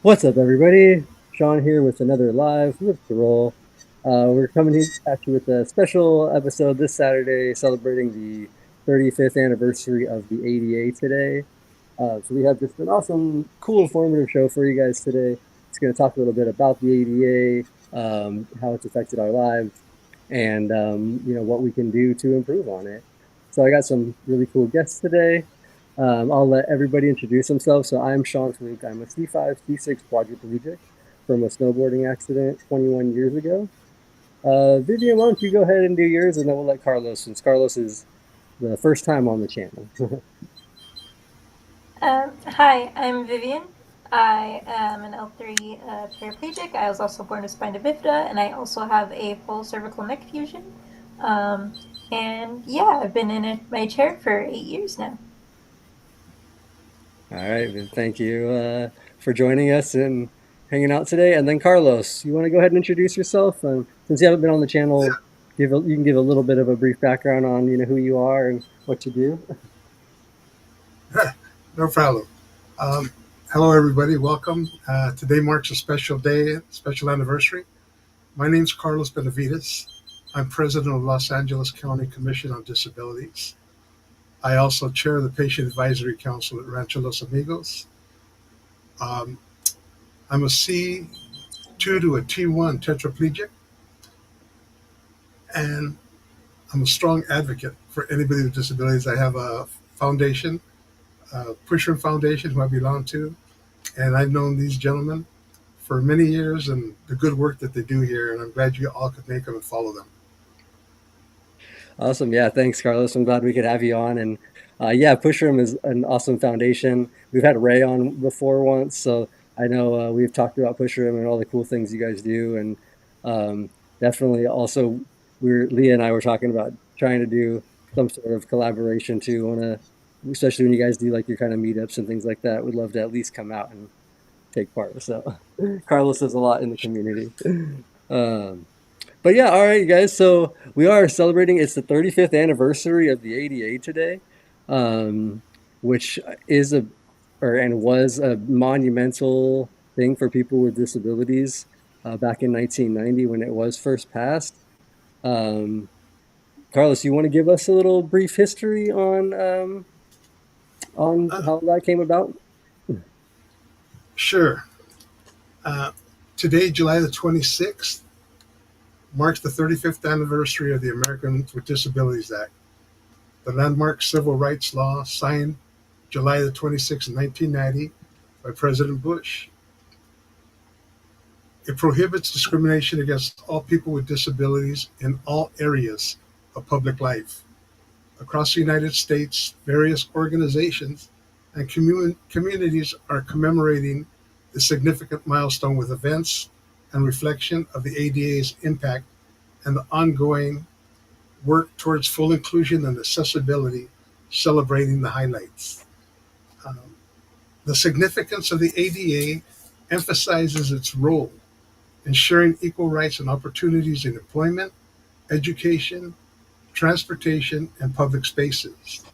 What's up, everybody? Shawn here with another live with the roll. We're coming at you with a special episode this Saturday celebrating the 35th anniversary of the ADA today. So we have just an awesome, cool, informative show for you guys today. It's going to talk a little bit about the ADA, how it's affected our lives, and what we can do to improve on it. So I got some really cool guests today. I'll let everybody introduce themselves. So I'm Shawn. I'm a C5, C6 quadriplegic from a snowboarding accident 21 years ago. Vivian, why don't you go ahead and do yours, and then we'll let Carlos, since Carlos is the first time on the channel. Hi, I'm Vivian. I am an L3 paraplegic. I was also born with spina bifida, and I also have a full cervical neck fusion. Um, and yeah, I've been in my chair for 8 years now. All right, thank you for joining us and hanging out today. And then Carlos, you want to go ahead and introduce yourself? Since you haven't been on the channel, you can give a little bit of a brief background on who you are and what you do. No problem. Um, Hello, everybody. Welcome. Today marks a special day, special anniversary. My name's Carlos Benavides. I'm president of Los Angeles County Commission on Disabilities. I also chair the Patient Advisory Council at Rancho Los Amigos. Um, I'm a C2 to a T1 tetraplegic, and I'm a strong advocate for anybody with disabilities. I have a foundation, Pushroom Foundation, who I belong to, and I've known these gentlemen for many years and the good work that they do here. And I'm glad you all could make them and follow them. Awesome. Yeah, thanks, Carlos. I'm glad we could have you on. And yeah, Pushroom is an awesome foundation. We've had Ray on before once, so I know we've talked about Pushroom and all the cool things you guys do. And definitely also, Leah and I were talking about trying to do some sort of collaboration too. Especially when you guys do like your kind of meetups and things like that. We'd love to at least come out and take part. So Carlos does a lot in the community. Um, but yeah, all right, you guys. So we are celebrating. It's the 35th anniversary of the ADA today, um, which is and was a monumental thing for people with disabilities back in 1990 when it was first passed. Um, Carlos, you want to give us a little brief history on Uh, how that came about? sure. Uh, Today, July the 26th, marks the 35th anniversary of the Americans with Disabilities Act, the landmark civil rights law signed July the 26th, 1990, by President Bush. It prohibits discrimination against all people with disabilities in all areas of public life. Across the United States, various organizations and communities are commemorating the significant milestone with events and reflection of the ADA's impact and the ongoing work towards full inclusion and accessibility, celebrating the highlights. Um, the significance of the ADA emphasizes its role ensuring equal rights and opportunities in employment, education, transportation, and public spaces.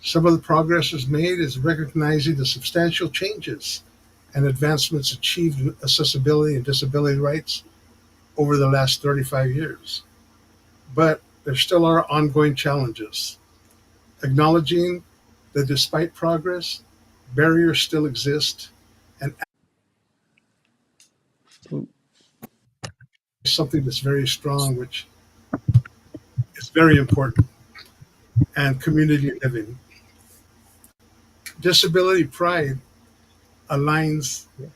Some of the progress is made is recognizing the substantial changes and advancements achieved in accessibility and disability rights over the last 35 years. But there still are ongoing challenges. Acknowledging that despite progress, barriers still exist and something that's very strong, which is very important, and community living. Disability Pride aligns Yeah.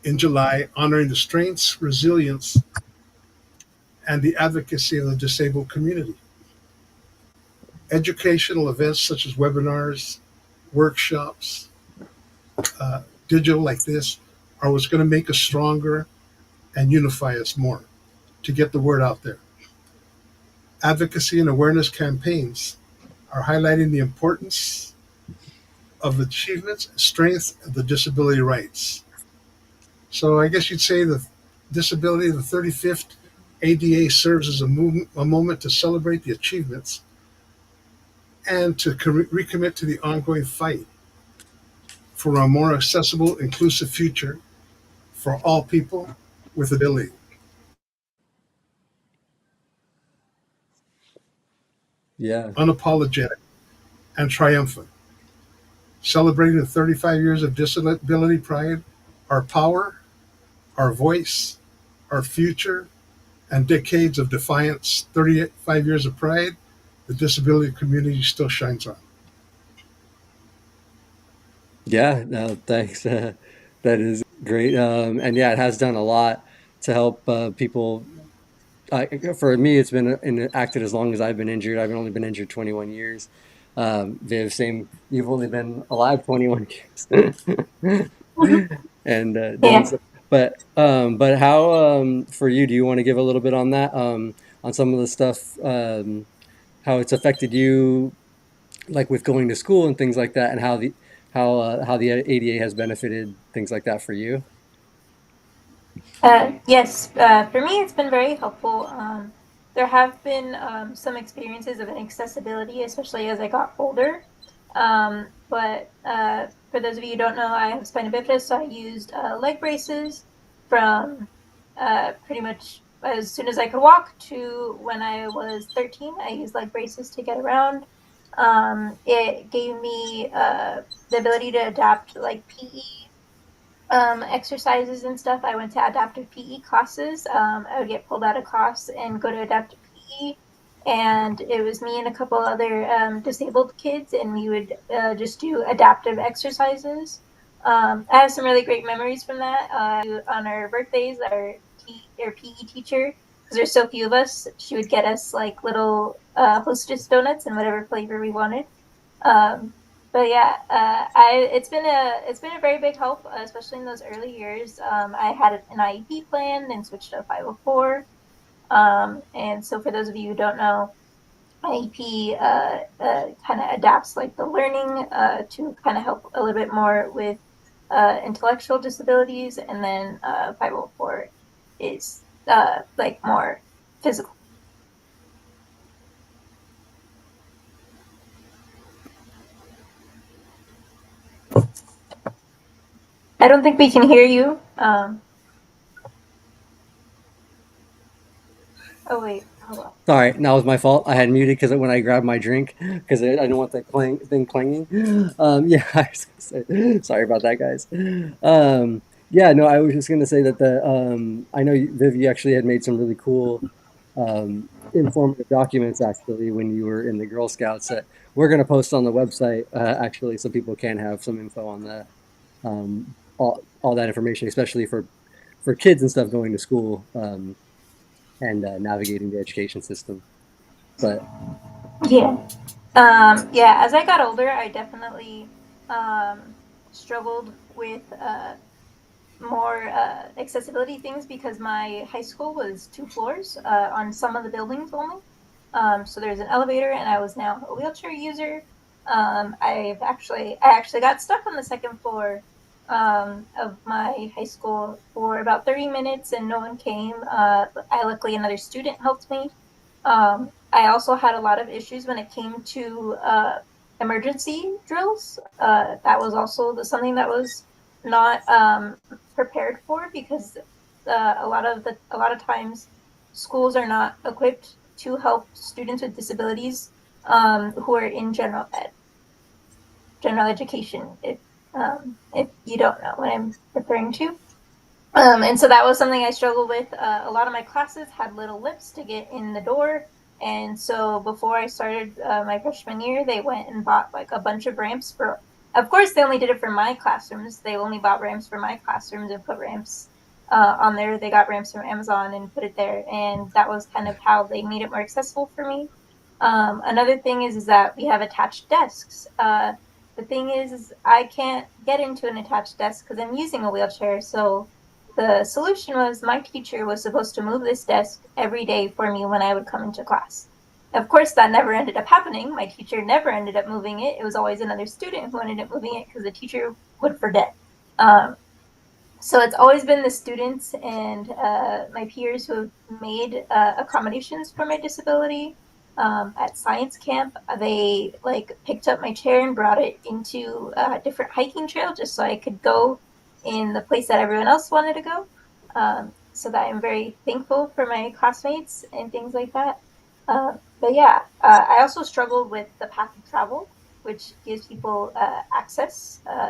in July, honoring the strengths, resilience, and the advocacy of the disabled community. Educational events such as webinars, workshops, digital like this are what's going to make us stronger and unify us more to get the word out there. Advocacy and awareness campaigns are highlighting the importance of achievements and strength of the disability rights. So I guess you'd say the disability of the 35th ADA serves as a moment to celebrate the achievements and to recommit to the ongoing fight for a more accessible, inclusive future for all people with ability. Yeah. Unapologetic and triumphant, celebrating the 35 years of disability pride, our power, our voice, our future, and decades of defiance, 35 years of pride, the disability community still shines on. Yeah, no, thanks. That is great. And yeah, it has done a lot to help people. For me, it's been acted as long as I've been injured. I've only been injured 21 years. Viv, same. You've only been alive 21 years, and doing Yeah. so. But how for you? Do you want to give a little bit on that? On some of the stuff, how it's affected you, like with going to school and things like that, and how the ADA has benefited things like that for you. Yes, for me, it's been very helpful. There have been some experiences of inaccessibility, especially as I got older. But for those of you who don't know, I have spina bifida, so I used leg braces from pretty much as soon as I could walk to when I was 13. I used leg braces to get around. It gave me the ability to adapt like PE exercises and stuff. I went to adaptive PE classes. I would get pulled out of class and go to adaptive PE. And it was me and a couple other disabled kids, and we would just do adaptive exercises. I have some really great memories from that. On our birthdays, our PE teacher, because there's so few of us, she would get us like little hostess donuts in whatever flavor we wanted. Um, but yeah, it's been a very big help, especially in those early years. I had an IEP plan and switched to 504. And so for those of you who don't know, IEP kind of adapts like the learning to kind of help a little bit more with intellectual disabilities, and then 504 is like more physical. I don't think we can hear you. Oh wait, hold on. Sorry, that was my fault. I had muted because when I grabbed my drink, because I didn't want that thing clanging. Yeah, I was gonna say, sorry about that, guys. Yeah, no, I was just gonna say that I know Viv, you actually had made some really cool, informative documents actually when you were in the Girl Scouts that we're gonna post on the website actually, so people can have some info on all that information, especially for kids and stuff going to school, and navigating the education system. But Yeah. Yeah, as I got older, I definitely um, struggled with more accessibility things because my high school was 2 floors on some of the buildings only. So there's an elevator, and I was now a wheelchair user. I actually got stuck on the second floor of my high school for about 30 minutes, and no one came. I luckily another student helped me. I also had a lot of issues when it came to emergency drills. That was also something that was not prepared for because a lot of times schools are not equipped to help students with disabilities who are in general education. If you don't know what I'm referring to. And so that was something I struggled with. A lot of my classes had little lips to get in the door. And so before I started my freshman year, they went and bought like a bunch of ramps for, of course, they only did it for my classrooms. They only bought ramps for my classrooms and put ramps on there. They got ramps from Amazon and put it there. And that was kind of how they made it more accessible for me. Another thing is that we have attached desks. The thing is I can't get into an attached desk because I'm using a wheelchair. So the solution was my teacher was supposed to move this desk every day for me when I would come into class. Of course, that never ended up happening. My teacher never ended up moving it. It was always another student who ended up moving it because the teacher would forget. Um, so it's always been the students and my peers who have made accommodations for my disability. At science camp, they like picked up my chair and brought it into a different hiking trail just so I could go in the place that everyone else wanted to go. So that I'm very thankful for my classmates and things like that. But yeah, I also struggled with the path of travel, which gives people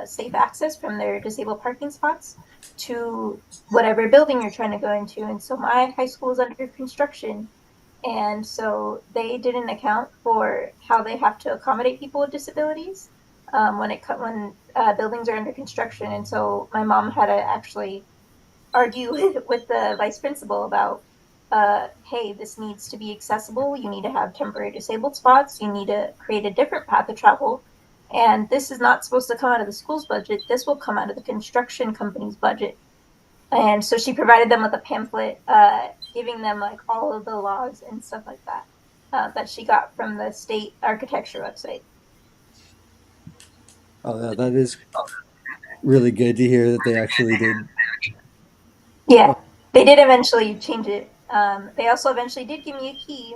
safe access from their disabled parking spots to whatever building you're trying to go into. And so my high school is under construction, and so they didn't account for how they have to accommodate people with disabilities when buildings are under construction. And so my mom had to actually argue with the vice principal about, hey, this needs to be accessible. You need to have temporary disabled spots. You need to create a different path of travel. And this is not supposed to come out of the school's budget. This will come out of the construction company's budget. And so she provided them with a pamphlet, giving them like all of the laws and stuff like that that she got from the state architecture website. Oh, that is really good to hear that they actually did. Yeah, they did eventually change it. They also eventually did give me a key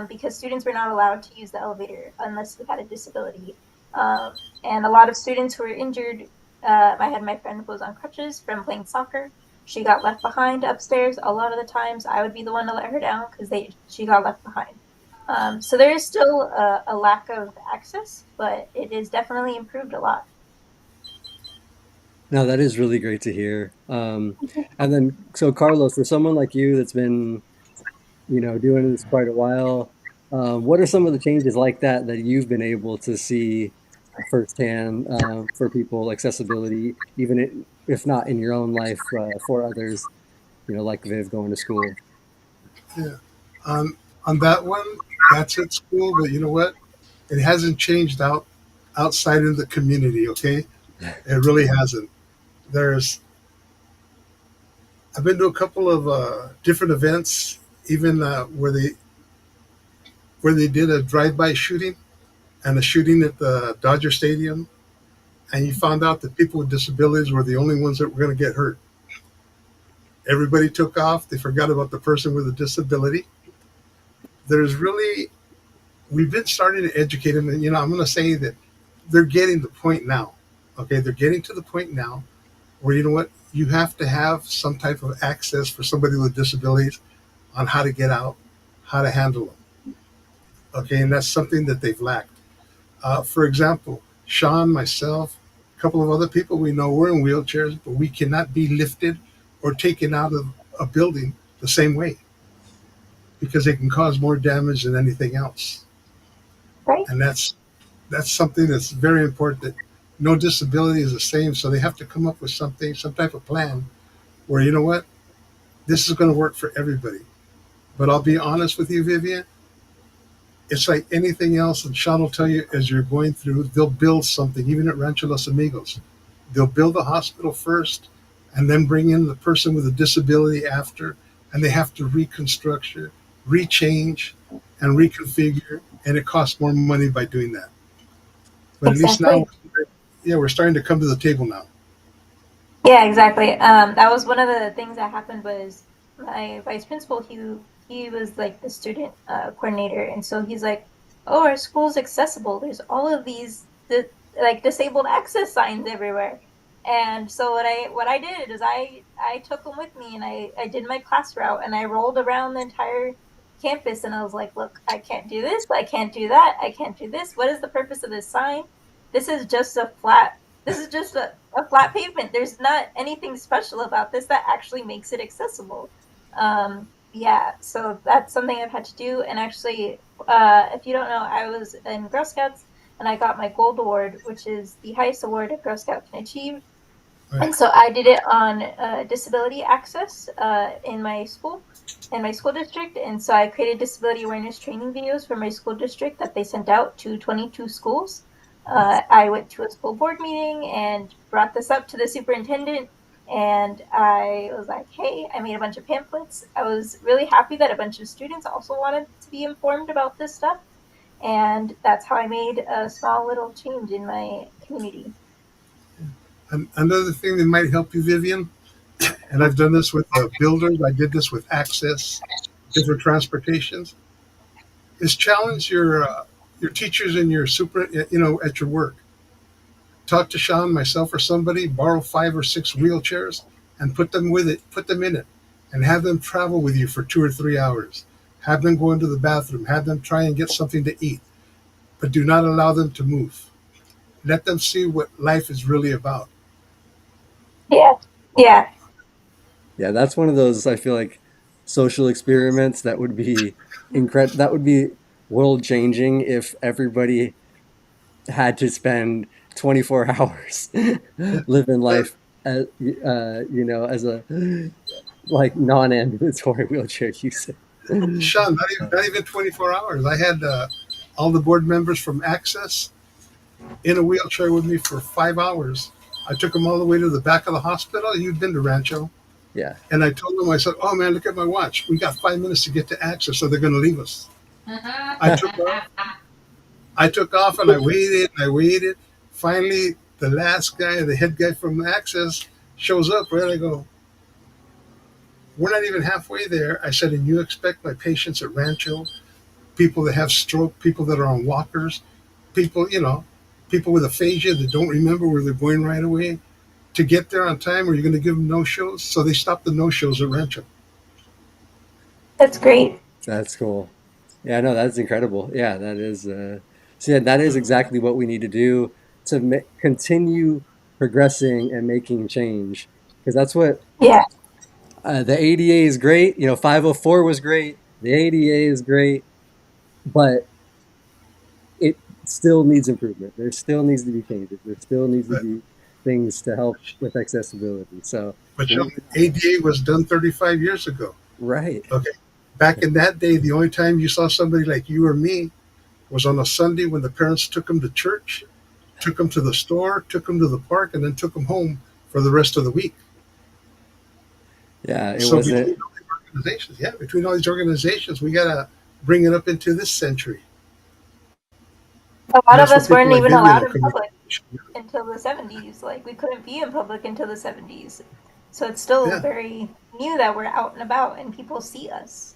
because students were not allowed to use the elevator unless they had a disability. And a lot of students who were injured, I had my friend who was on crutches from playing soccer. She got left behind upstairs. A lot of the times, I would be the one to let her down because she got left behind. So there is still a lack of access, but it is definitely improved a lot. No, that is really great to hear. And then, so Carlos, for someone like you that's been, doing this quite a while, what are some of the changes like that you've been able to see firsthand for people, accessibility, even if not in your own life, for others, like Viv going to school? Yeah. On that one, that's at school, but you know what? It hasn't changed outside in the community. Okay, it really hasn't. There's I've been to a couple of different events, even where they did a drive-by shooting and a shooting at the Dodger Stadium, and you found out that people with disabilities were the only ones that were going to get hurt. Everybody took off. They forgot about the person with a disability. There's really We've been starting to educate them, and I'm going to say that they're getting the point now. Okay, they're getting to the point now where you know what you have to have some type of access for somebody with disabilities on how to get out, how to handle them. Okay, and that's something that they've lacked. For example, Shawn, myself, a couple of other people we know we're in wheelchairs, but we cannot be lifted or taken out of a building the same way because they can cause more damage than anything else. Right? And that's something that's very important. That no disability is the same, so they have to come up with something, some type of plan where you know what this is going to work for everybody. But I'll be honest with you, Vivian, it's like anything else, and Sean will tell you as you're going through, they'll build something, even at Rancho Los Amigos. They'll build a hospital first and then bring in the person with a disability after, and they have to reconstruct, rechange, and reconfigure, and it costs more money by doing that. But at least now, Exactly. yeah, we're starting to come to the table now. Yeah, exactly. That was one of the things that happened was my vice principal, he was like the student coordinator, and so he's like, "Oh, our school's accessible. There's all of these like disabled access signs everywhere." And so what I did is I took them with me and I did my class route and I rolled around the entire campus and I was like, "Look, I can't do this. I can't do that. I can't do this. What is the purpose of this sign? This is just a flat this is just a flat pavement. There's not anything special about this that actually makes it accessible." Yeah, so that's something I've had to do. And actually, if you don't know, I was in Girl Scouts and I got my gold award, which is the highest award a Girl Scout can achieve. Right. And so I did it on disability access in my school district. And so I created disability awareness training videos for my school district that they sent out to 22 schools. I went to a school board meeting and brought this up to the superintendent. And I was like, hey, I made a bunch of pamphlets. I was really happy that a bunch of students also wanted to be informed about this stuff. And that's how I made a small little change in my community. And another thing that might help you, Vivian, and I've done this with builders, I did this with access, different transportations, is challenge your teachers and your super, at your work talk to Shawn, myself, or somebody, borrow 5 or 6 wheelchairs, and put them in it, and have them travel with you for 2 or 3 hours. Have them go into the bathroom. Have them try and get something to eat, but do not allow them to move. Let them see what life is really about. Yeah. Yeah. Yeah, that's one of those I feel like social experiments that would be that would be world changing if everybody had to spend 24 hours Yeah. living And life as as a like non-ambulatory wheelchair user. Shawn, not even 24 hours. I had all the board members from Access in a wheelchair with me for 5 hours. I took them all the way to the back of the hospital. You've been to Rancho. Yeah. And I told them, I said, "Oh man, look at my watch. We got 5 minutes to get to Access, so they're going to leave us." I took off. I took off, and I waited and I waited. Finally, the last guy, the head guy from Access, shows up. Right, I go, "We're not even halfway there." I said, "And you expect my patients at Rancho, people that have stroke, people that are on walkers, people, people with aphasia that don't remember where they're going right away, to get there on time, or you're going to give them no shows?" So they stopped the no shows at Rancho. That's great. That's cool. Yeah, no, that's incredible. Yeah, that is so yeah, that is exactly what we need to do to continue progressing and making change because that's what Yeah. the ADA is great. 504 was great. The ADA is great, but it still needs improvement. There still needs to be changes. There still needs to But, be things to help with accessibility. So but we're Sheldon, working on that. ADA was done 35 years ago. Right. Okay. Back in that day, the only time you saw somebody like you or me was on a Sunday when the parents took them to church, took them to the store, took them to the park, and then took them home for the rest of the week. Yeah, it So wasn't. between all these organizations, yeah, between all these organizations, we gotta bring it up into this century, A and lot of that's where us people weren't like even Vivian allowed will in come in. public until the 70s. Like, we couldn't be in public until the 70s. So it's still Yeah, very new that we're out and about and people see us.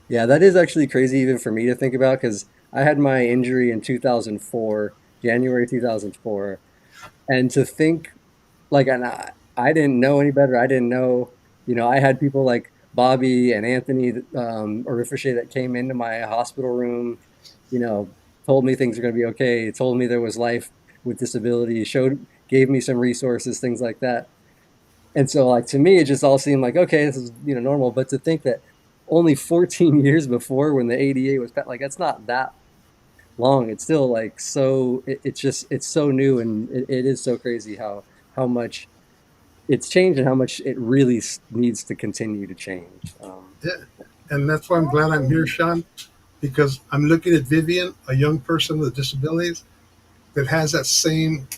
Yeah, that is actually crazy even for me to think about because I had my injury in 2004, January 2004, and to think like, and I didn't know any better. I didn't know, I had people like Bobby and Anthony, or Ricochet that came into my hospital room, you know, told me things were going to be okay, told me there was life with disability, gave me some resources, things like that. And so, like, to me, it just all seemed like, okay, this is, normal. But to think that only 14 years before when the ADA was like, that's not that long. It's still like it's so new and it is so crazy how much it's changed and how much it really needs to continue to change. yeah, and that's why I'm glad I'm here, Shawn, because I'm looking at Vivian, a young person with disabilities that has that same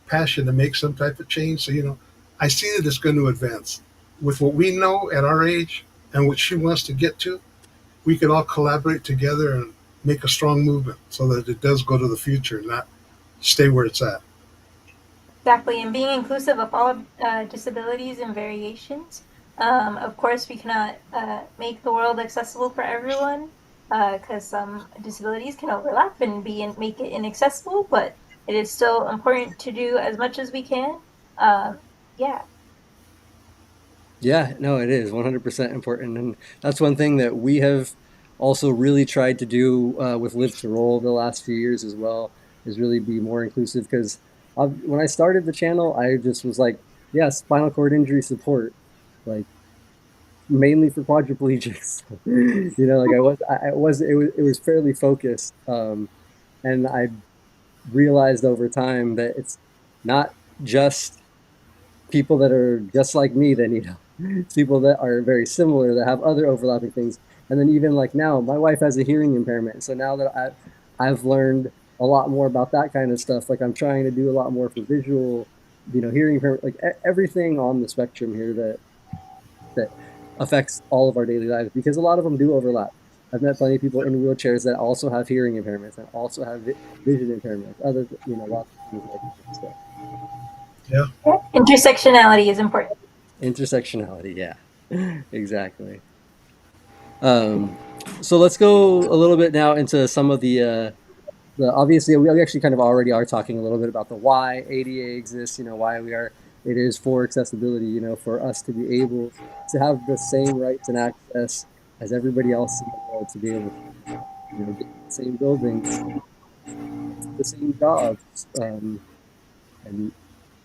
passion to make some type of change. So I see that it's going to advance with what we know at our age and what she wants to get to. We could all collaborate together and make a strong movement so that it does go to the future, not stay where it's at. Exactly, and being inclusive of all disabilities and variations. Of course, we cannot make the world accessible for everyone because some disabilities can overlap and make it inaccessible. But it is still important to do as much as we can. Um, yeah, Yeah, no, it is 100% important. And that's one thing that we have also really tried to do with Live to Roll the last few years as well, is really be more inclusive. Because when I started the channel, I just was like, yeah, spinal cord injury support, like mainly for quadriplegics. Like it was fairly focused. And I realized over time that it's not just people that are just like me that need help. It's people that are very similar that have other overlapping things. And then even like now, my wife has a hearing impairment. So now that I've learned a lot more about that kind of stuff, like I'm trying to do a lot more for visual, hearing impairment, like everything on the spectrum here that affects all of our daily lives because a lot of them do overlap. I've met plenty of people in wheelchairs that also have hearing impairments and also have vision impairments, lots of things like that. So Yeah. intersectionality is important. intersectionality, yeah, exactly. Um, so let's go a little bit now into some of the obviously we actually kind of already are talking a little bit about the why ADA exists, why it is for accessibility, for us to be able to have the same rights and access as everybody else in the world to be able to, get in the same buildings, the same jobs, and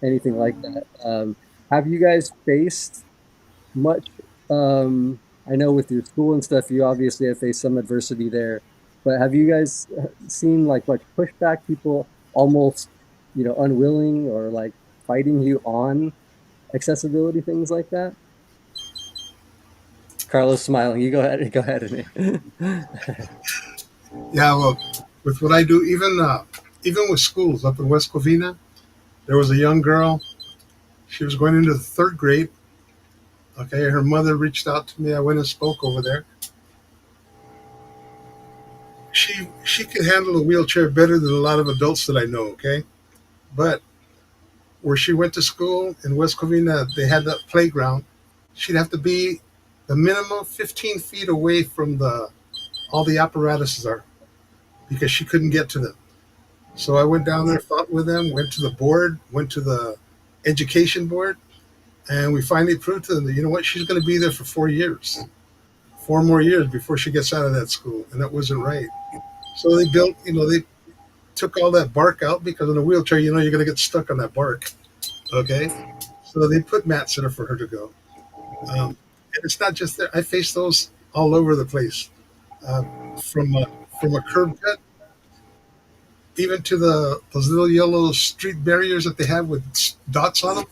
anything like that. Have you guys faced much? I know with your school and stuff, you obviously have faced some adversity there, but have you guys seen like much pushback? People almost, unwilling or like fighting you on accessibility things like that? Carlos smiling. You go ahead. Go ahead. Yeah, well, with what I do, even with schools up in West Covina, there was a young girl. She was going into the third grade. Okay, her mother reached out to me. I went and spoke over there. She could handle a wheelchair better than a lot of adults that I know. Okay, but where she went to school in West Covina, they had that playground. She'd have to be the minimum 15 feet away from the all the apparatuses are because she couldn't get to them. So I went down there, fought with them, went to the board, went to the education board, and we finally proved to them that, you know what, she's going to be there for 4 years, 4 more years before she gets out of that school, and that wasn't right. So they built, they took all that bark out because in a wheelchair, you're going to get stuck on that bark. Okay, so they put mats in her for her to go. And it's not just there. I face those all over the place, uh, from a curb cut even to those little yellow street barriers that they have with dots on them.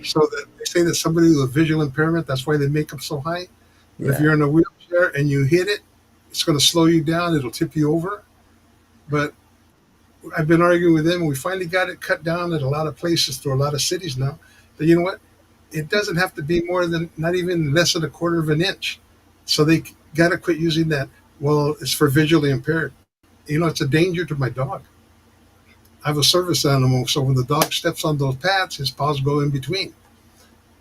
So that they say that somebody with a visual impairment, that's why they make them so high. But if Yeah. you're in a wheelchair and you hit it, it's going to slow you down. It'll tip you over. But I've been arguing with them, and we finally got it cut down at a lot of places through a lot of cities now. But you know what? It doesn't have to be more than not even less than a quarter of an inch. So they got to quit using that. Well, it's for visually impaired. It's a danger to my dog. I have a service animal, so when the dog steps on those pads, his paws go in between.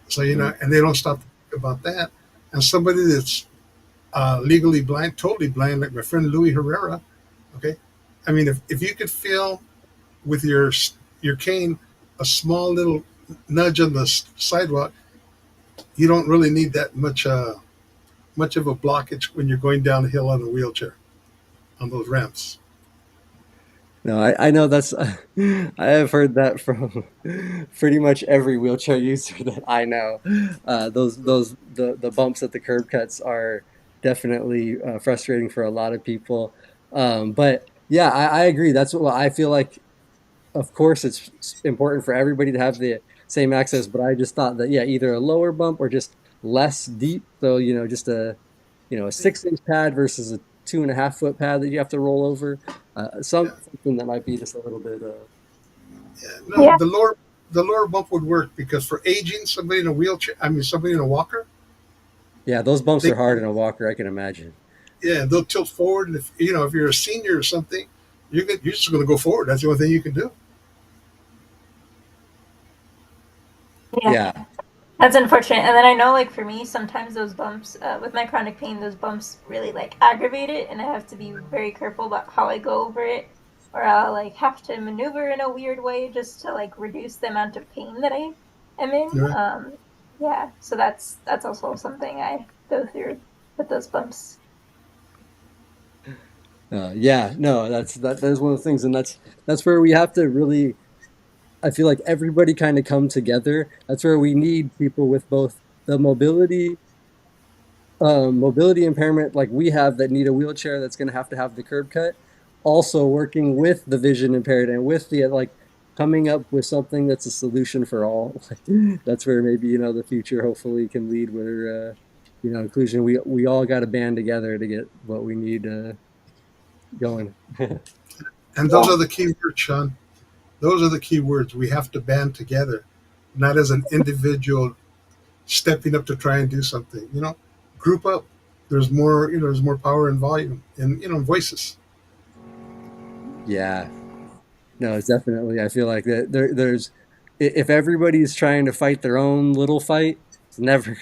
So Mm. and they don't stop to think about that. And somebody that's legally blind, totally blind, like my friend Louis Herrera. Okay, I mean, if you could feel with your cane a small little nudge on the sidewalk, you don't really need that much of a blockage when you're going down a hill on a wheelchair on those ramps. No, I know that's I have heard that from pretty much every wheelchair user that I know. The bumps at the curb cuts are definitely frustrating for a lot of people. But yeah, I agree. That's what I feel like. Of course, it's important for everybody to have the same access, but I just thought that yeah, either a lower bump or just less deep. So just a 6 inch pad versus a 2.5 foot pad that you have to roll over. Yeah, Something that might be just a little bit. yeah. No, Yeah. the lower bump would work because for aging, somebody in a wheelchair, I mean, somebody in a walker, Yeah, those bumps they are hard in a walker. I can imagine. yeah, they'll tilt forward, and if you're a senior or something, you're just going to go forward. That's the only thing you can do. Yeah. Yeah, That's unfortunate. And then I know, like, for me, sometimes those bumps, with my chronic pain, those bumps really, like, aggravate it, and I have to be very careful about how I go over it, or I'll, like, have to maneuver in a weird way just to, like, reduce the amount of pain that I am in. Right? Yeah, so that's also something I go through with those bumps. yeah. No, that's one of the things, and that's where we have to really. I feel like everybody kind of come together. That's where we need people with both the mobility impairment like we have that need a wheelchair that's going to have the curb cut, also working with the vision impaired and with the like coming up with something that's a solution for all. That's where maybe the future hopefully can lead where inclusion we all got to band together to get what we need going. And those Yeah. are the key words, Sean. Those are the key words. We have to band together, not as an individual stepping up to try and do something. Group up. There's more. There's more power and volume and voices. Yeah, no, it's definitely. I feel like that there's if everybody's trying to fight their own little fight, it's never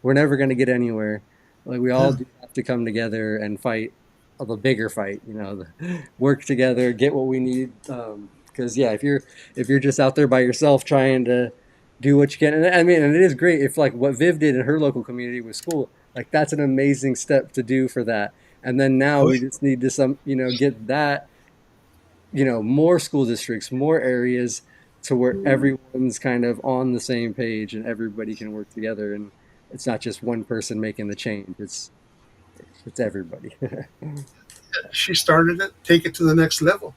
we're never going to get anywhere. Like we all Yeah. do have to come together and fight the bigger fight, work together, get what we need. Because yeah, if you're just out there by yourself trying to do what you can, and I mean, and it is great if like what Viv did in her local community with school, like that's an amazing step to do for that. And then now Oh, we just need to get that, more school districts, more areas to where everyone's kind of on the same page and everybody can work together and it's not just one person making the change. It's everybody. she started it. Take it to the next level,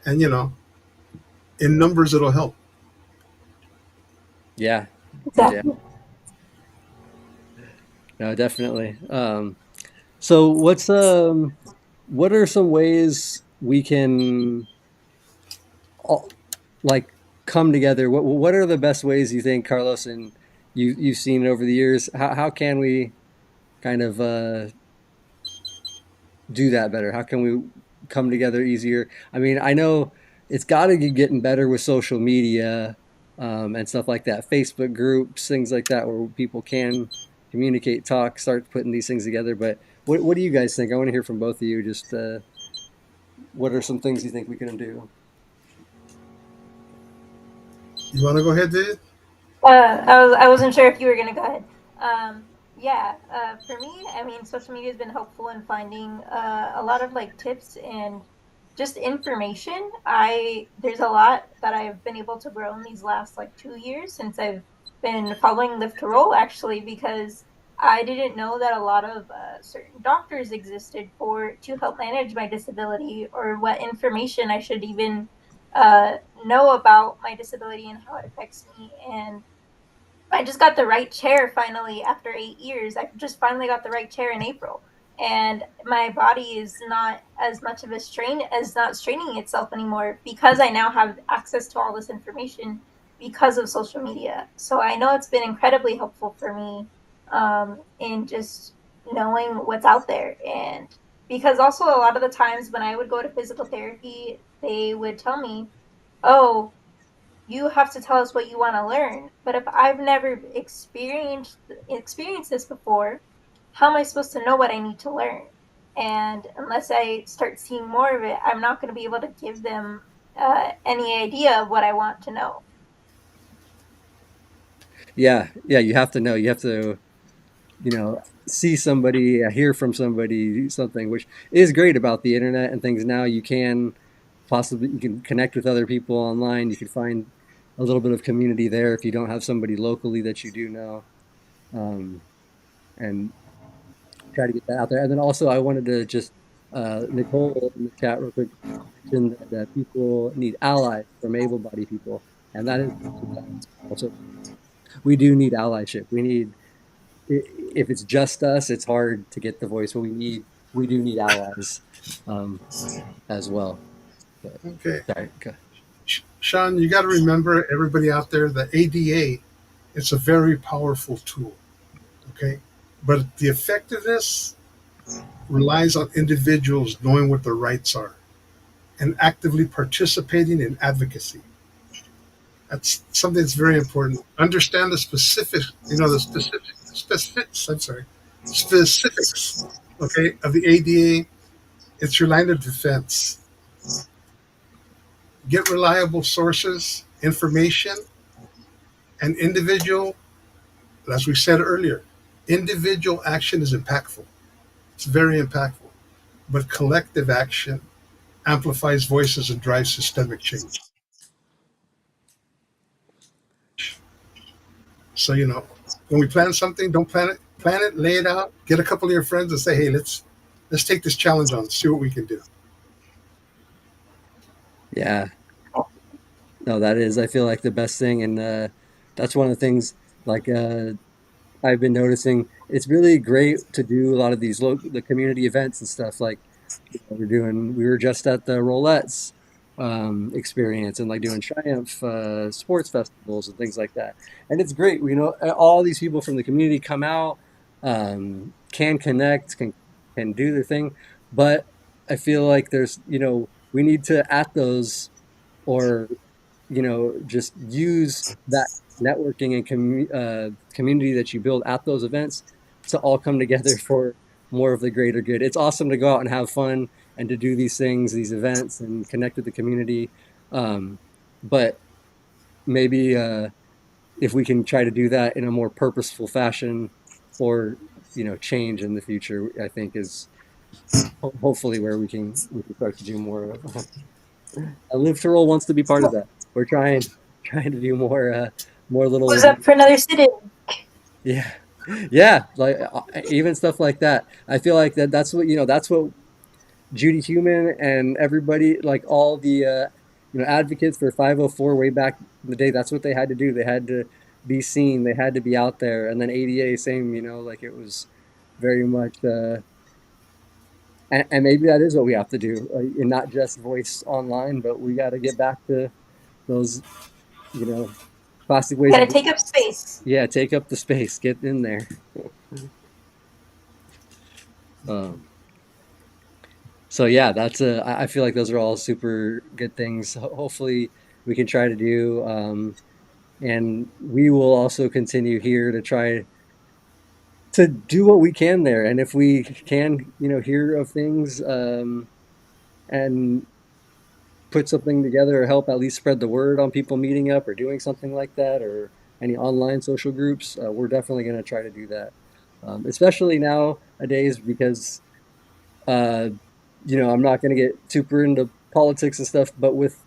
and in numbers, it'll help. Yeah. Yeah. Exactly. No, definitely. So what are some ways we can all, like come together? What are the best ways you think, Carlos, and you've seen it over the years? How can we kind of do that better? How can we come together easier? I mean, I know it's got to be getting better with social media and stuff like that, Facebook groups, things like that, where people can communicate, talk, start putting these things together. But what do you guys think? I want to hear from both of you. Just what are some things you think we can do? You want to go ahead, Dave? I wasn't sure if you were gonna go ahead. Yeah, for me, I mean, social media has been helpful in finding a lot of like tips and just information. I There's a lot that I've been able to grow in these last like 2 years since I've been following Lift to Roll actually because I didn't know that a lot of certain doctors existed for to help manage my disability or what information I should even uh, know about my disability and how it affects me. And I just got the right chair finally after 8 years. I just finally got the right chair in April. And my body is not as much of a strain as not straining itself anymore because I now have access to all this information because of social media. So I know it's been incredibly helpful for me in just knowing what's out there. And because also a lot of the times when I would go to physical therapy, they would tell me, oh, you have to tell us what you want to learn. But if I've never experienced this before, how am I supposed to know what I need to learn? And unless I start seeing more of it, I'm not going to be able to give them any idea of what I want to know. Yeah, yeah, you have to know. You have to, see somebody, hear from somebody, do something, which is great about the internet and things now. You can connect with other people online. You can find a little bit of community there if you don't have somebody locally that you do know, um, and try to get that out there. And then also, I wanted to just Nicole in the chat real quick mentioned that people need allies from able-bodied people, and that is also we do need allyship. If it's just us, it's hard to get the voice, but we do need allies as well. But Okay. sorry, Shawn, you got to remember, everybody out there, the ADA, it's a very powerful tool. Okay. But the effectiveness relies on individuals knowing what their rights are and actively participating in advocacy. That's something that's very important. Understand the specifics, I'm sorry, specifics, okay, of the ADA. It's your line of defense. Get reliable sources, information, and individual, as we said earlier, individual action is impactful. It's very impactful. But collective action amplifies voices and drives systemic change. So, when we plan something, don't plan it, lay it out, get a couple of your friends and say, hey, let's take this challenge on, see what we can do. yeah, no, that is. I feel like the best thing, and that's one of the things. Like I've been noticing, it's really great to do a lot of the community events and stuff. Like we were just at the Rolettes experience and like doing Triumph sports festivals and things like that. And it's great. All these people from the community come out, can connect, can do their thing. But I feel like we need to at those or just use that networking and community that you build at those events to all come together for more of the greater good. It's awesome to go out and have fun and to do these things, these events, and connect with the community. Um, but maybe if we can try to do that in a more purposeful fashion for change in the future, I think is hopefully where we can start to do more of. Live to Roll wants to be part of that. We're trying to do more little Who's up events. for another sit-in? Yeah. Yeah, like even stuff like that. I feel like that's what Judy Human and everybody, like all the advocates for 504 way back in the day, that's what they had to do. They had to be seen, they had to be out there. And then ADA, same, like it was very much and maybe that is what we have to do, and not just voice online, but we got to get back to those, you know, classic ways Gotta of, take up space. yeah, take up the space, get in there. Um, so yeah, I feel like those are all super good things. Hopefully we can try to do, and we will also continue here to try to do what we can there. And if we can, hear of things, and put something together or help at least spread the word on people meeting up or doing something like that, or any online social groups, we're definitely going to try to do that. Especially nowadays because, uh, I'm not going to get super into politics and stuff, but with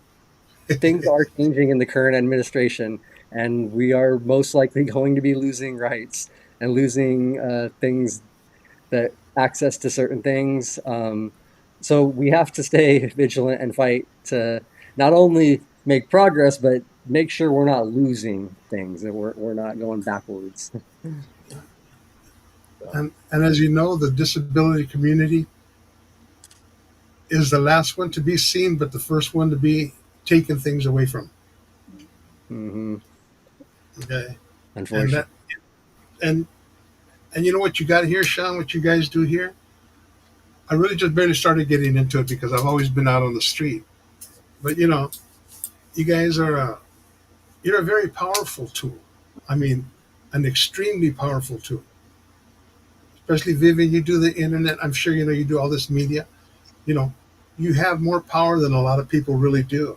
things are changing in the current administration, and we are most likely going to be losing rights and losing things, that access to certain things. So we have to stay vigilant and fight to not only make progress, but make sure we're not losing things and we're not going backwards. So, And as you know, the disability community is the last one to be seen, but the first one to be taken things away from. hmm Okay, and unfortunately. that and and you know what you got here, Shawn? What you guys do here? I really just barely started getting into it because I've always been out on the street. But you guys are you're a very powerful tool. I mean, an extremely powerful tool. Especially Vivian, you do the internet. I'm sure you do all this media. You know, you have more power than a lot of people really do.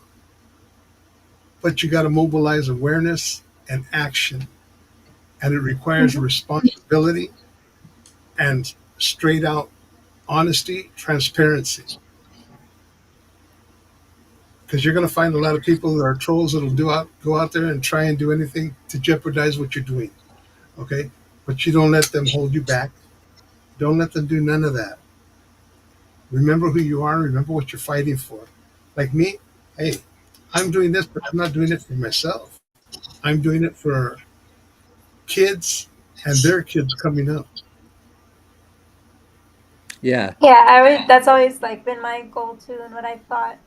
But you got to mobilize awareness and action, and it requires Mhm. responsibility and straight out honesty, transparency. Because you're going to find a lot of people that are trolls that'll go out there and try and do anything to jeopardize what you're doing. Okay, but you don't let them hold you back. Don't let them do none of that. Remember who you are. Remember what you're fighting for. Like me, hey, I'm doing this, but I'm not doing it for myself. I'm doing it for kids and their kids coming up. Yeah. Yeah, that's always like been my goal too, and what I've thought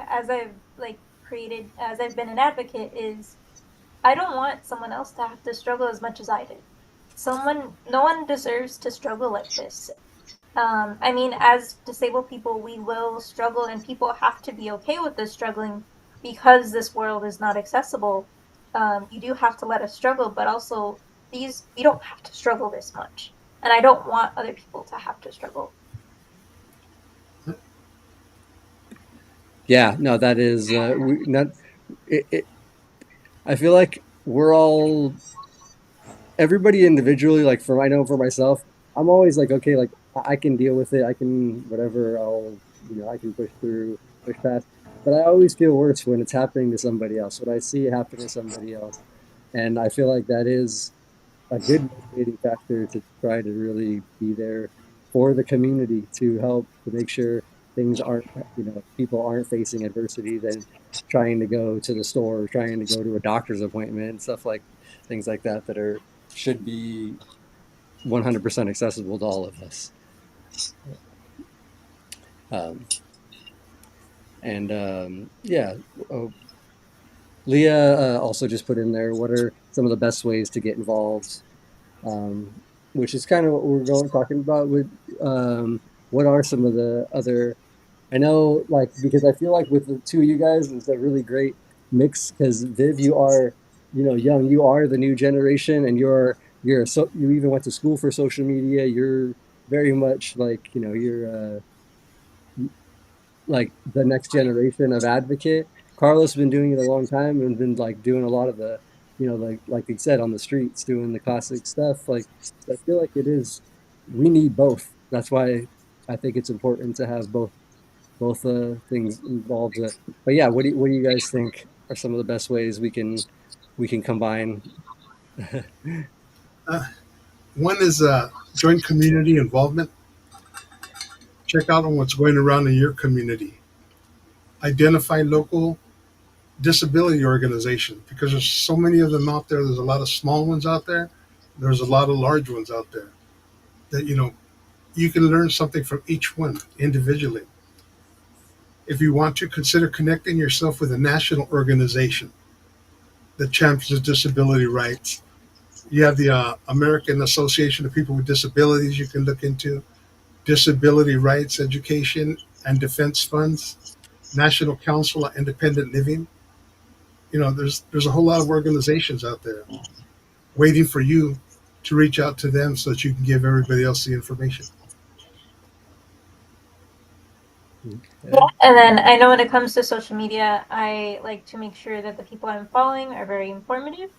as I've like created, as I've been an advocate, is I don't want someone else to have to struggle as much as I did. No one deserves to struggle like this. I mean, as disabled people, we will struggle, and people have to be okay with this struggling because this world is not accessible. You do have to let us struggle, but also we don't have to struggle this much, and I don't want other people to have to struggle. Yeah, no, that is not it. I feel like we're all everybody individually, like I know for myself, I'm always like, okay, like I can deal with it, I can whatever, I can push through, push past. But I always feel worse when it's happening to somebody else, when I see it happen to somebody else. And I feel like that is a good motivating factor to try to really be there for the community, to help to make sure things aren't, people aren't facing adversity, then trying to go to the store, trying to go to a doctor's appointment and stuff, like things like that, that are should be 100% accessible to all of us. Um, and yeah, oh, Leah also just put in there, what are some of the best ways to get involved? Which is kind of what we're going talking about with, what are some of the other, I know, like, because I feel like with the two of you guys, it's a really great mix, because Viv, you are, young, you are the new generation, and you even went to school for social media. very much like, you know, you're like the next generation of advocate. Carlos has been doing it a long time and been like doing a lot of the, you know, like you said, on the streets, doing the classic stuff. Like, so I feel like it is, we need both. That's why I think it's important to have both things involved. But yeah, what do you guys think are some of the best ways we can combine? Uh, One is join community involvement. Check out on what's going around in your community. Identify local disability organizations because there's so many of them out there. There's a lot of small ones out there. There's a lot of large ones out there that you can learn something from each one individually. If you want to, consider connecting yourself with a national organization that champions disability rights. You have the American Association of People with Disabilities you can look into, disability rights education and defense funds, National Council on Independent Living. There's a whole lot of organizations out there waiting for you to reach out to them so that you can give everybody else the information. Yeah, Okay. and then I know when it comes to social media, I like to make sure that the people I'm following are very informative,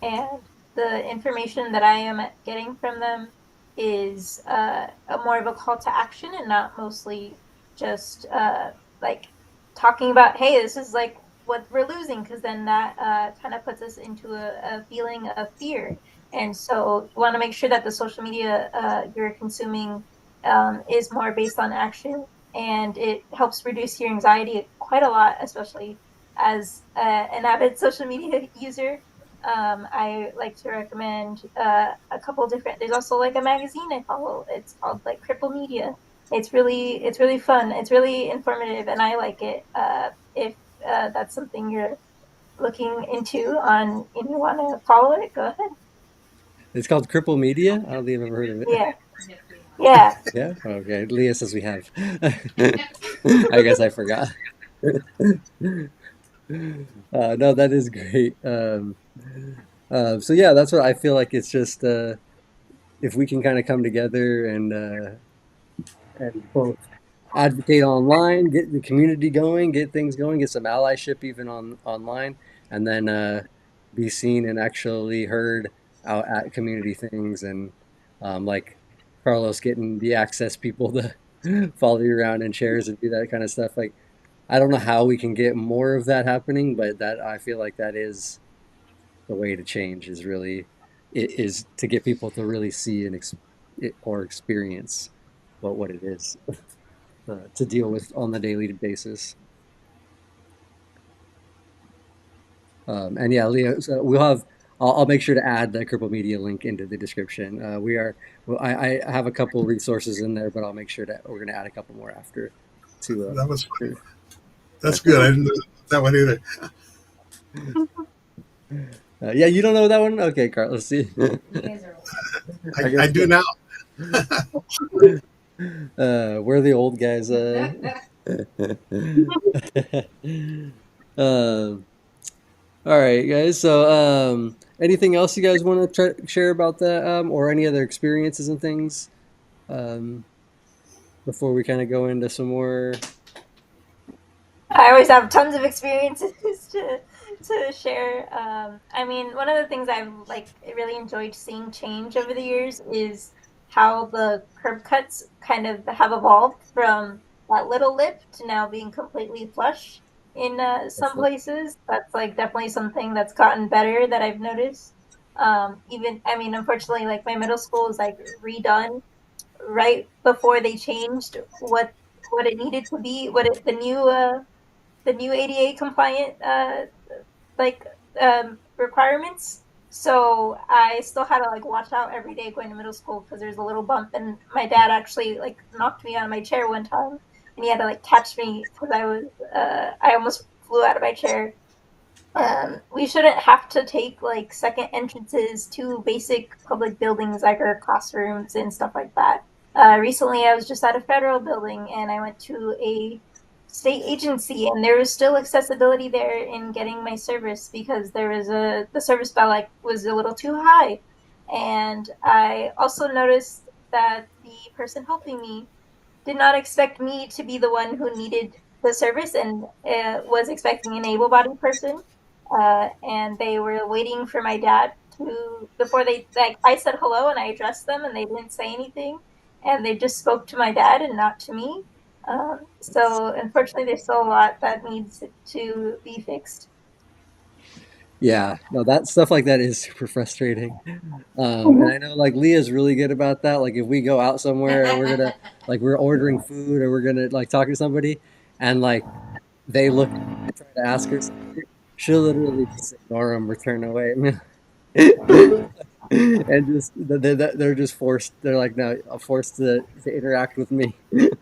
and the information that I am getting from them is a more of a call to action and not mostly just like talking about, hey, this is like what we're losing, because then that kind of puts us into a feeling of fear. And so you want to make sure that the social media you're consuming is more based on action, and it helps reduce your anxiety quite a lot, especially as an avid social media user. I like to recommend a couple different. There's also like a magazine I follow. It's called like Cripple Media. It's really fun. It's really informative, and I like it. If that's something you're looking into on and you want to follow it, go ahead. It's called Cripple Media. I don't think I've ever heard of it. Yeah, yeah. Yeah. Okay. Leah says we have. I guess I forgot. No, that is great. So yeah, that's what I feel like. It's just if we can kind of come together and both advocate online, get the community going, get things going, get some allyship even on online, and then be seen and actually heard out at community things, and like Carlos getting the access people to follow you around in chairs and do that kind of stuff. Like I don't know how we can get more of that happening, but that I feel like that is the way to change is really it is to get people to really see and or experience what it is to deal with on the daily basis. And yeah, Leo, so we'll have. I'll make sure to add the Cripple Media link into the description. We are. Well, I have a couple resources in there, but I'll make sure that we're going to add a couple more after. To That was funny. sure. That's good. I didn't know that one either. Yeah, you don't know that one? Okay, Carl. Let's see. I I guess do now. we're the old guys. um, all right, guys. So, anything else you guys want to share about that, or any other experiences and things, um, before we kind of go into some more? I always have tons of experiences to share. I mean, one of the things I've like really enjoyed seeing change over the years is how the curb cuts kind of have evolved from that little lip to now being completely flush in some places. That's like definitely something that's gotten better that I've noticed. Even, I mean, unfortunately, like my middle school is like redone right before they changed what it needed to be, the new ADA compliant like requirements. So I still had to like watch out every day going to middle school because there's a little bump, and my dad actually like knocked me out of my chair one time, and he had to like catch me because I almost flew out of my chair. We shouldn't have to take like second entrances to basic public buildings like our classrooms and stuff like that. Recently, I was just at a federal building and I went to a state agency, and there was still accessibility there in getting my service because there was the service bell like was a little too high. And I also noticed that the person helping me did not expect me to be the one who needed the service and was expecting an able-bodied person. And they were waiting for my dad to before they like I said hello and I addressed them and they didn't say anything and they just spoke to my dad and not to me. So unfortunately, there's still a lot that needs to be fixed. Yeah, no, that stuff like that is super frustrating. And I know like Leah's really good about that. Like if we go out somewhere and we're ordering food or we're gonna like talk to somebody and like they look and try to ask her something, she'll literally just ignore them or turn away. And just they're just forced. They're like no, forced to interact with me.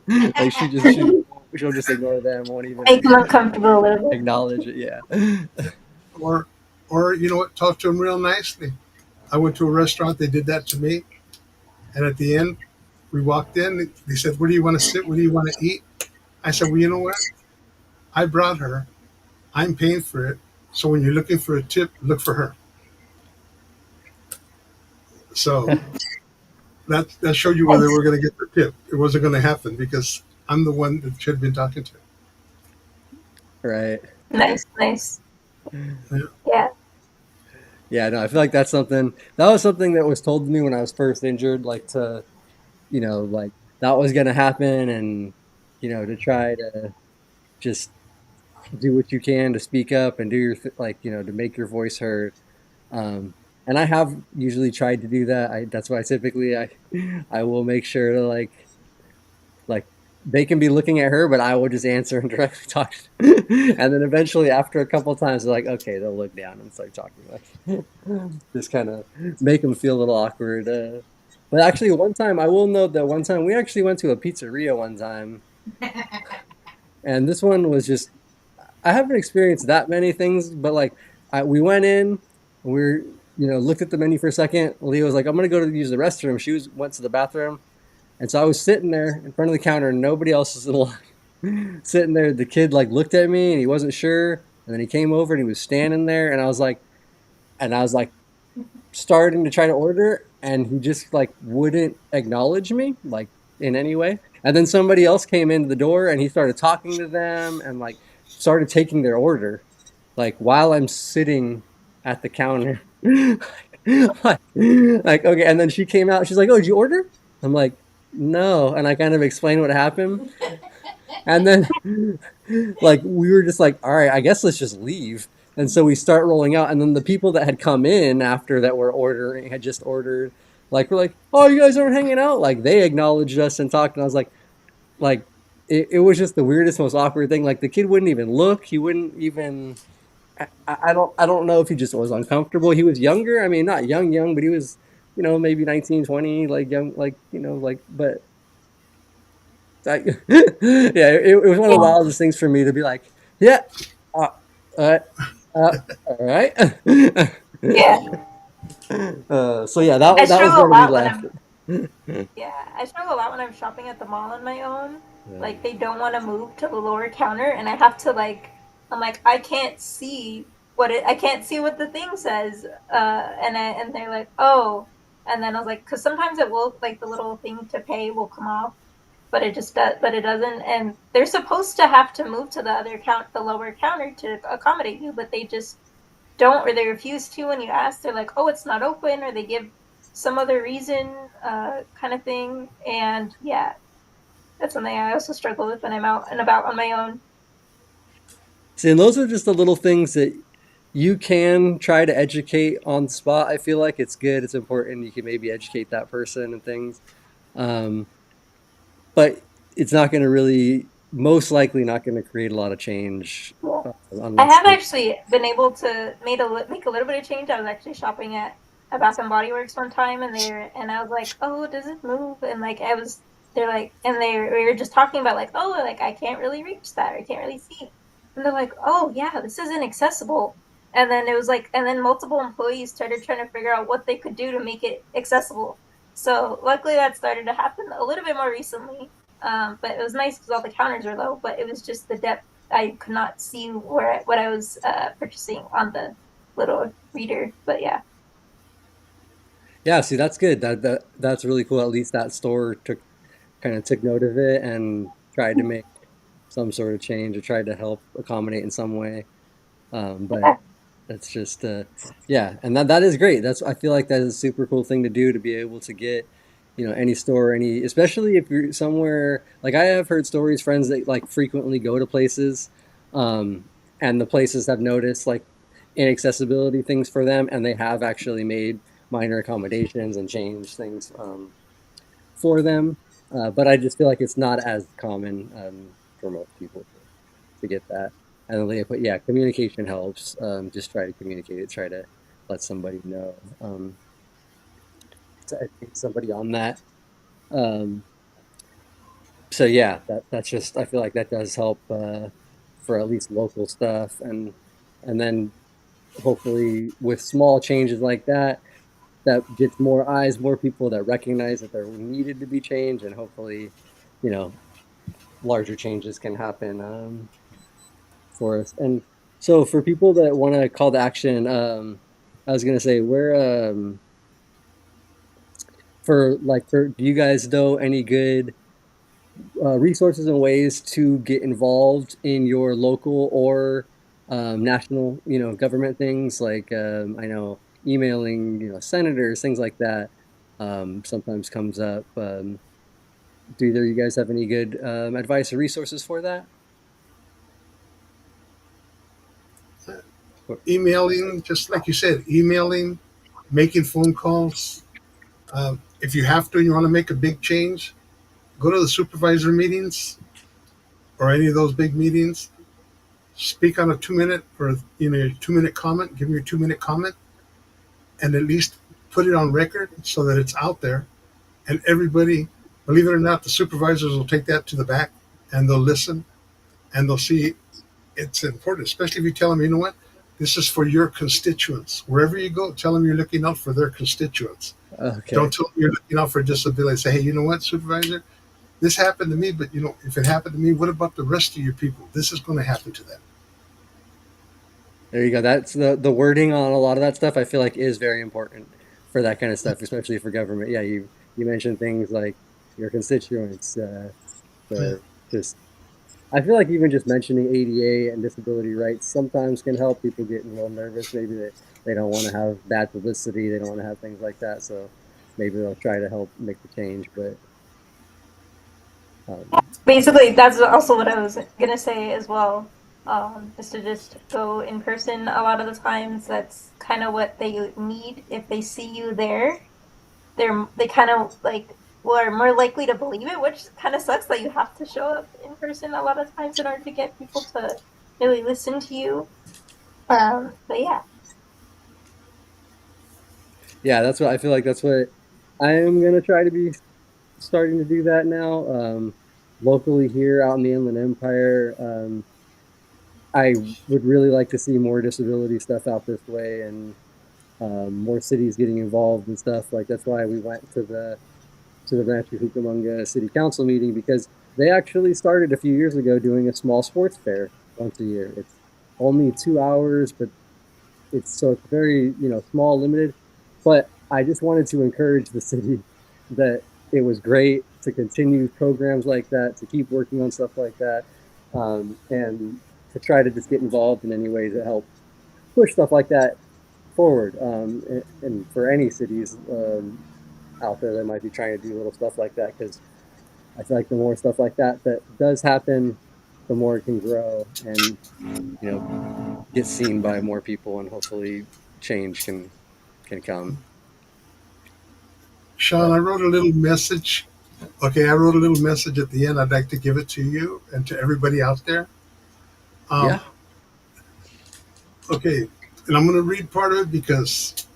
Like she'll just ignore them, won't even Make them uncomfortable a little bit. acknowledge it. Yeah. Or, or you know what? Talk to them real nicely. I went to a restaurant. They did that to me, and at the end, we walked in. They said, "Where do you want to sit? What do you want to eat?" I said, "Well, you know what? I brought her. I'm paying for it. So when you're looking for a tip, look for her." So that showed you where they were going to get the tip. It wasn't going to happen because I'm the one that should have been talking to. Right. Nice, nice. Yeah. Yeah. Yeah, no, I feel like that's something that was something that was told to me when I was first injured, like to, like that was gonna happen and, to try to just do what you can to speak up and do like, to make your voice heard. And I have usually tried to do that. That's why typically I will make sure to like they can be looking at her, but I will just answer and directly talk. And then eventually, after a couple of times, they're like, okay, they'll look down and start talking. Like, just kind of make them feel a little awkward. But actually, one time I will note that one time we actually went to a pizzeria one time, and this one was just I haven't experienced that many things, but like we went in, we're looked at the menu for a second. Leah was like, I'm gonna go to use the restroom. Went to the bathroom. And so I was sitting there in front of the counter and nobody else was in line. Sitting there, the kid like looked at me and he wasn't sure. And then he came over and he was standing there and I was like starting to try to order and he just like wouldn't acknowledge me like in any way. And then somebody else came into the door and he started talking to them and like started taking their order like while I'm sitting at the counter. Like okay, and then she came out. She's like, "Oh, did you order?" I'm like, "No," and I kind of explained what happened, and then like we were just like, "All right, I guess let's just leave." And so we start rolling out, and then the people that had come in after that were ordering had just ordered. Like we're like, "Oh, you guys aren't hanging out?" Like they acknowledged us and talked, and I was like it was just the weirdest, most awkward thing. Like the kid wouldn't even look. He wouldn't even I don't know if he just was uncomfortable. He was younger. I mean, not young, but he was, maybe 19, 20, like young, like, but I, yeah, it was one of the Yeah. wildest things for me to be like, yeah, uh, uh, all right. Yeah. So yeah, I that was struggle a when we lot when left. I'm Yeah, I struggle a lot when I'm shopping at the mall on my own. Yeah. Like they don't want to move to the lower counter, and I have to I'm like I can't see I can't see what the thing says. And they're like, oh, and then I was like, because sometimes it will like the little thing to pay will come off, but but it doesn't. And they're supposed to have to move to the lower counter to accommodate you, but they just don't, or they refuse to when you ask. They're like, oh, it's not open, or they give some other reason, kind of thing. And yeah, that's something I also struggle with when I'm out and about on my own. See, and those are just the little things that you can try to educate on the spot. I feel like it's good, it's important. You can maybe educate that person and things. Um, but it's not going to really, most likely, not going to create a lot of change Yeah. I unless have they. actually been able to make a little bit of change. I was actually shopping at a Bath and Body Works one time, and I was like, "Oh, does it move?" And like they're like, and we were just talking about like, "Oh, like I can't really reach that, or I can't really see." And they're like, "Oh, yeah, this isn't accessible." And then it was like, and then multiple employees started trying to figure out what they could do to make it accessible. So luckily, that started to happen a little bit more recently. But it was nice because all the counters are low, but it was just the depth. I could not see what I was purchasing on the little reader. But yeah, Yeah, see, that's good. That's really cool. At least that store took note of it and tried to make some sort of change or tried to help accommodate in some way. But Yeah. that's just yeah, and that is great. That's I feel like that is a super cool thing to do to be able to get, any store, any especially if you're somewhere like I have heard stories, friends that like frequently go to places, um, and the places have noticed like inaccessibility things for them, and they have actually made minor accommodations and changed things for them. But I just feel like it's not as common for most people to get that. And then they put, yeah, communication helps. Just try to communicate it, try to let somebody know. So I think somebody on that. Um, so yeah, that's just I feel like that does help for at least local stuff, and then hopefully with small changes like that, that gets more eyes, more people that recognize that there needed to be change, and hopefully, you know, larger changes can happen for us. And so for people that want to call to action, I was gonna say where for do you guys know any good resources and ways to get involved in your local or national, government things like I know emailing, senators, things like that sometimes comes up. Do either of you guys have any good advice or resources for that? Emailing, just like you said, emailing, making phone calls. If you have to and you want to make a big change, go to the supervisor meetings or any of those big meetings. Speak on a 2 minute or 2 minute comment. Give me your 2 minute comment, and at least put it on record so that it's out there. And everybody, believe it or not, the supervisors will take that to the back and they'll listen and they'll see it's important, especially if you tell them, you know what, this is for your constituents. Wherever you go, tell them you're looking out for their constituents. Okay. Don't tell them you're looking out for disability. Say, hey, you know what, supervisor, this happened to me, but if it happened to me, what about the rest of your people? This is going to happen to them. There you go. That's the wording on a lot of that stuff. I feel like is very important for that kind of stuff, especially for government. Yeah, you mentioned things like your constituents. Yeah. The just I feel like even just mentioning ADA and disability rights sometimes can help people get a little nervous. Maybe they don't want to have bad publicity. They don't want to have things like that. So maybe they'll try to help make the change. But um, Basically, that's also what I was gonna say as well. Is to just go in person a lot of the times. That's kind of what they need. If they see you there, they kind of like are more likely to believe it, which kind of sucks that you have to show up in person a lot of times in order to get people to really listen to you. But yeah, yeah, that's what I feel like. That's what I am gonna try to be starting to do that now. Locally here out in the Inland Empire, I would really like to see more disability stuff out this way and more cities getting involved and stuff. Like that's why we went to the Rancho Cucamonga City Council meeting because they actually started a few years ago doing a small sports fair once a year. It's only 2 hours, but it's very small, limited. But I just wanted to encourage the city that it was great to continue programs like that, to keep working on stuff like that, and to try to just get involved in any ways that help push stuff like that forward. And for any cities out there that might be trying to do little stuff like that, because I feel like the more stuff like that that does happen, the more it can grow and get seen by more people, and hopefully change can come. Shawn, But I wrote a little message. Okay, I wrote a little message at the end. I'd like to give it to you and to everybody out there. Um, yeah, okay, and I'm going to read part of it because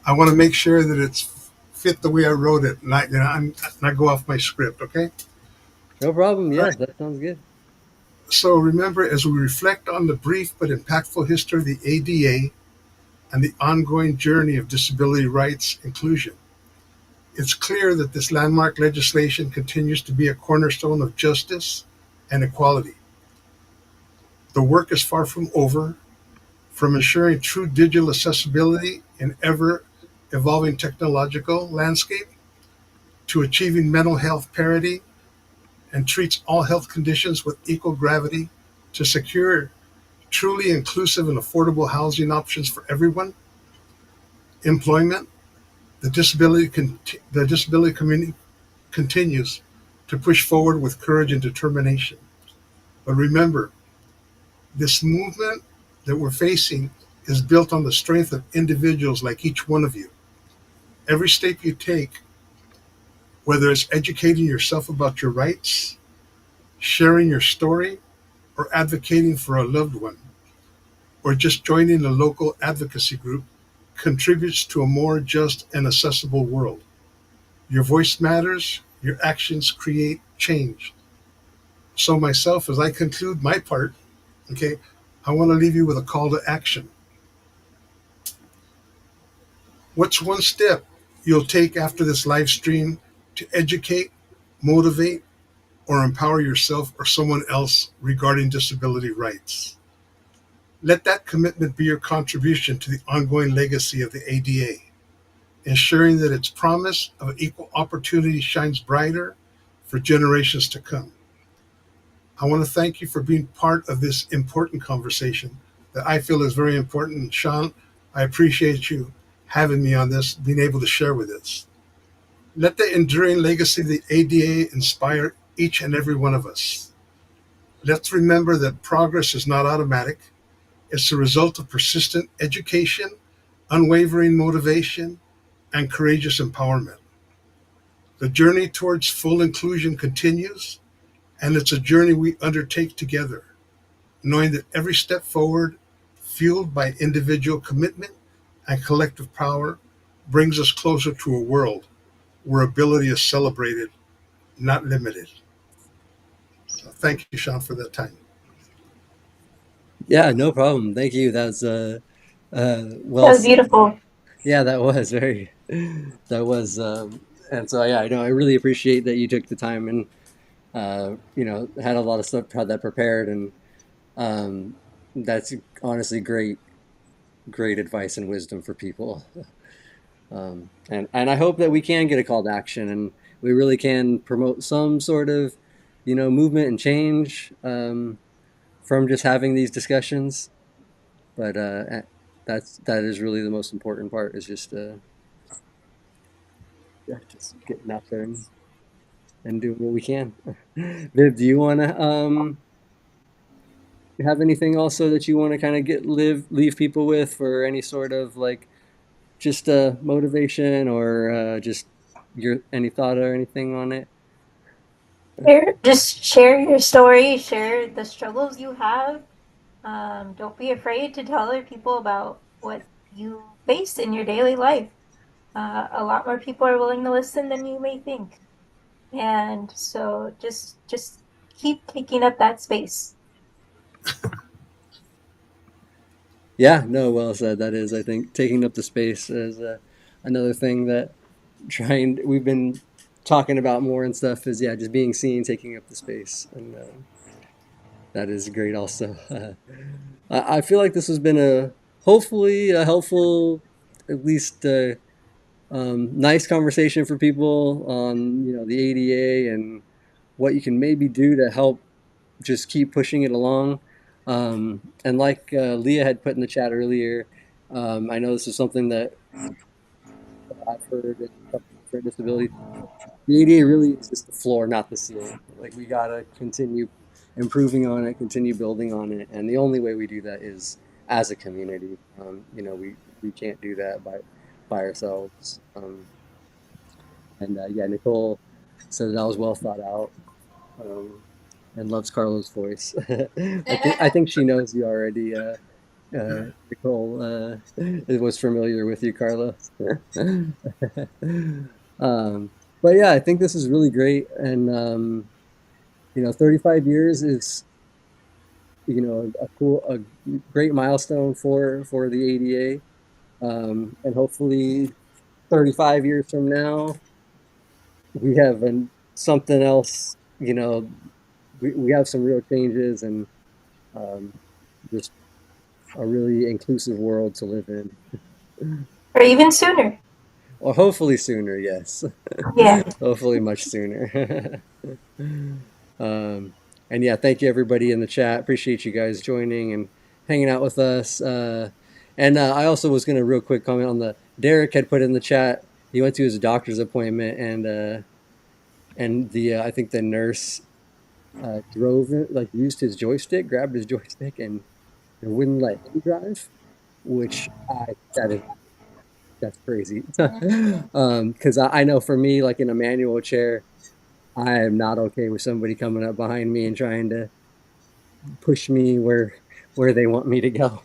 I want to make sure that it's fit the way I wrote it, and not go off my script. Okay. no problem. All Yeah, right. that sounds good. So remember, as we reflect on the brief but impactful history of the ADA and the ongoing journey of disability rights inclusion, it's clear that this landmark legislation continues to be a cornerstone of justice and equality. The work is far from over, from ensuring true digital accessibility in evolving technological landscape to achieving mental health parity and treats all health conditions with equal gravity to secure truly inclusive and affordable housing options for everyone, employment, the disability community continues to push forward with courage and determination. But remember, this movement that we're facing is built on the strength of individuals like each one of you. Every step you take, whether it's educating yourself about your rights, sharing your story, or advocating for a loved one, or just joining a local advocacy group, contributes to a more just and accessible world. Your voice matters, your actions create change. So, myself, as I conclude my part, okay, I want to leave you with a call to action. What's one step you'll take after this live stream to educate, motivate, or empower yourself or someone else regarding disability rights? Let that commitment be your contribution to the ongoing legacy of the ADA, ensuring that its promise of equal opportunity shines brighter for generations to come. I want to thank you for being part of this important conversation that I feel is very important. And Shawn, I appreciate you having me on this, being able to share with us. Let the enduring legacy of the ADA inspire each and every one of us. Let's remember that progress is not automatic. It's the result of persistent education, unwavering motivation, and courageous empowerment. The journey towards full inclusion continues, and it's a journey we undertake together, knowing that every step forward, fueled by individual commitment and collective power, brings us closer to a world where ability is celebrated, not limited. So thank you, Shawn, for that time. Yeah, no problem. Thank you. That was That well was said. beautiful. Yeah, that was very that was and so yeah, I know I really appreciate that you took the time and had a lot of stuff had that prepared and um that's honestly great advice and wisdom for people. And I hope that we can get a call to action and we really can promote some sort of, movement and change from just having these discussions. But that is really the most important part is just yeah, just getting out there and doing what we can. Viv, do you want to have anything also that you want to kind of leave people with for any sort of like just motivation or just your any thought or anything on it? Just share your story, share the struggles you have. Don't be afraid to tell other people about what you face in your daily life. A lot more people are willing to listen than you may think. And so just keep taking up that space. Yeah, no, well said. That is, I think, taking up the space is another thing that we've been talking about more and stuff is, yeah, just being seen, taking up the space. And that is great also. I feel like this has been hopefully a helpful, at least nice conversation for people on, the ADA and what you can maybe do to help just keep pushing it along. And like Leah had put in the chat earlier, I know this is something that I've heard in different disabilities. The ADA really is just the floor, not the ceiling. Like we gotta continue improving on it, continue building on it, and the only way we do that is as a community. We can't do that by ourselves. And yeah, Nicole said that was well thought out. Um, and loves Carlo's voice. I think she knows you already. Nicole was familiar with you, Carlos. But yeah, I think this is really great, and 35 years is a great milestone for the ADA, and hopefully 35 years from now we have something else. We have some real changes and um, just a really inclusive world to live in. Or even sooner. or hopefully sooner, yes. Yeah. Hopefully much sooner. Um, and yeah, thank you everybody in the chat. Appreciate you guys joining and hanging out with us. And I also was going to real quick comment on the Derek had put in the chat. He went to his doctor's appointment and the I think the nurse drove it, like used his joystick, grabbed his joystick and wouldn't let him drive, which that is that's crazy. Because I know for me, like in a manual chair, I am not okay with somebody coming up behind me and trying to push me where they want me to go.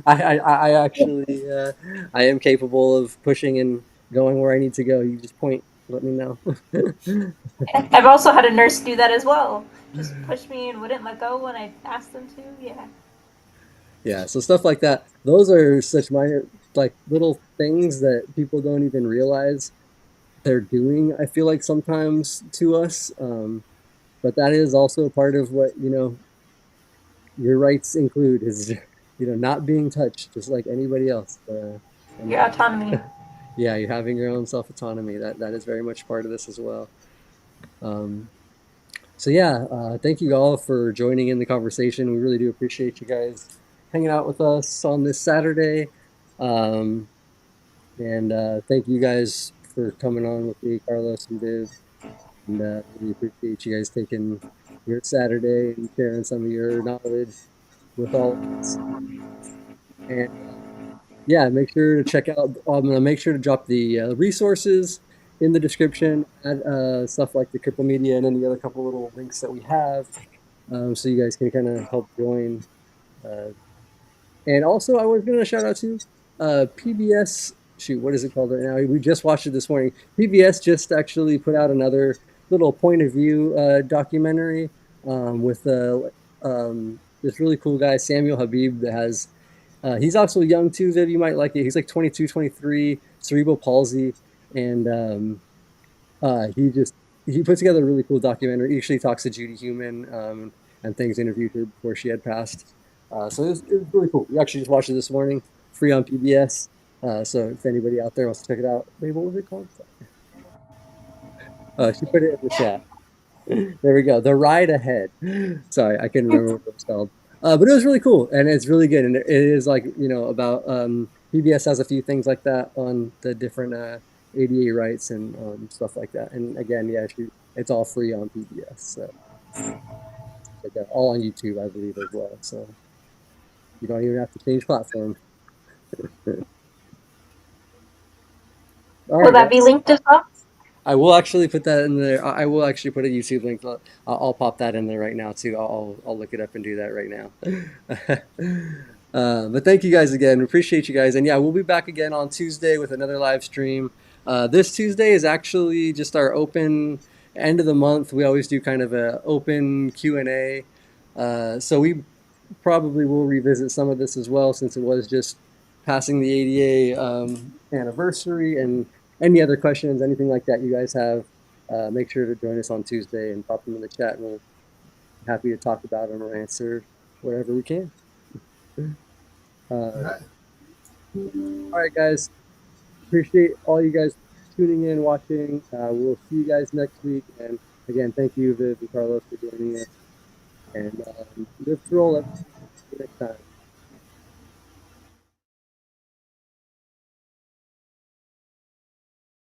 I actually I am capable of pushing and going where I need to go. You just point, let me know. I've also had a nurse do that as well. Just push me and wouldn't let go when I asked them to. Yeah. Yeah, so stuff like that. Those are such minor, like little things that people don't even realize they're doing. I feel like sometimes to us, but that is also part of what your rights include is not being touched just like anybody else. And Your autonomy. yeah, you having your own self autonomy. That is very much part of this as well. Um, so yeah, thank you all for joining in the conversation. We really do appreciate you guys hanging out with us on this Saturday. Um, and thank you guys for coming on with me, Carlos and Viv. And really appreciate you guys taking your Saturday and sharing some of your knowledge with all of us. And yeah, make sure to check out. I'm gonna make sure to drop the resources in the description, add stuff like the Cripple Media and any other couple little links that we have, so you guys can kind of help join. Uh, and also, I was gonna shout out to PBS. Shoot, what is it called right now? We just watched it this morning. PBS just actually put out another little point of view documentary with this really cool guy, Samuel Habib, that has he's also young too, Viv. You might like it. He's like 22, 23, cerebral palsy, and he just he put together a really cool documentary. He actually talks to Judy Human and things, interviewed her before she had passed. So it was really cool. We actually just watched it this morning, free on PBS. So if anybody out there wants to check it out, wait, what was it called? She put it in the chat. There we go. The Ride Ahead. Sorry, I couldn't remember what it was called. But it was really cool and it's really good. And it is like, about PBS has a few things like that on the different ADA rights and stuff like that. And again, yeah, it's all free on PBS. So check that all on YouTube, I believe, as well. So you don't even have to change platform. All Will right, that be guys. linked as well? I will actually put that in there. I will actually put a YouTube link. I'll pop that in there right now too. I'll look it up and do that right now. But thank you guys again. Appreciate you guys. And yeah, we'll be back again on Tuesday with another live stream. This Tuesday is actually just our open end of the month. We always do kind of a open Q&A. So we probably will revisit some of this as well since it was just passing the ADA anniversary and any other questions, anything like that you guys have, make sure to join us on Tuesday and pop them in the chat and we'll be happy to talk about them or answer whatever we can. All Uh, right. all right, guys. Appreciate all you guys tuning in, watching. We'll see you guys next week. And again, thank you, Viv and Carlos, for joining us. And live to roll. Everyone. See you next time.